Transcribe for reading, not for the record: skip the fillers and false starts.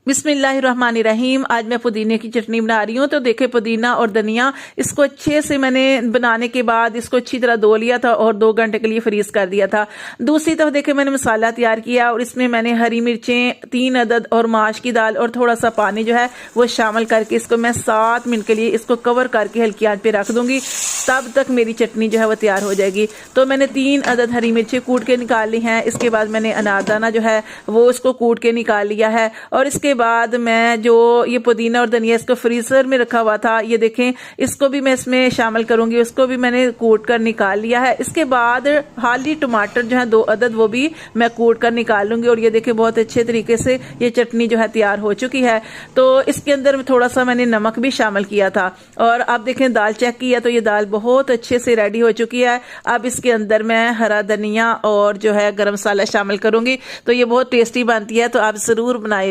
बिस्मिल्लाहिर्रहमानिर्रहीम। आज मैं पुदीने की चटनी बना रही हूँ। तो देखे पुदीना और धनिया, इसको अच्छे से मैंने बनाने के बाद इसको अच्छी तरह धो लिया था और 2 घंटे के लिए फ्रीज कर दिया था। दूसरी तरफ देखे मैंने मसाला तैयार किया और इसमें मैंने हरी मिर्चें 3 अदद और माश की दाल और थोड़ा सा पानी जो है वो शामिल करके इसको मैं 7 मिनट के लिए इसको कवर करके हल्की आंच पे रख दूंगी। तब तक मेरी चटनी जो है वो तैयार हो जाएगी। तो मैंने 3 अदद हरी मिर्चें कूट के निकाल ली हैं। इसके बाद मैंने अनारदाना जो है वो इसको कूट के निकाल लिया है और इसके बाद मैं जो ये पुदीना और धनिया इसको फ्रीजर में रखा हुआ था, ये देखें, इसको भी मैं इसमें शामिल करूंगी। उसको भी मैंने कूट कर निकाल लिया है। इसके बाद हाली टमाटर जो है 2 अदद वो भी मैं कूट कर निकाल लूंगी और ये देखें बहुत अच्छे तरीके से ये चटनी जो है तैयार हो चुकी है। तो इसके अंदर थोड़ा सा मैंने नमक भी शामिल किया था और आप देखें दाल चेक किया तो ये दाल बहुत अच्छे से रेडी हो चुकी है। अब इसके अंदर मैं हरा धनिया और जो है गरम मसाला शामिल करूंगी। तो ये बहुत टेस्टी बनती है, तो आप जरूर बनाए।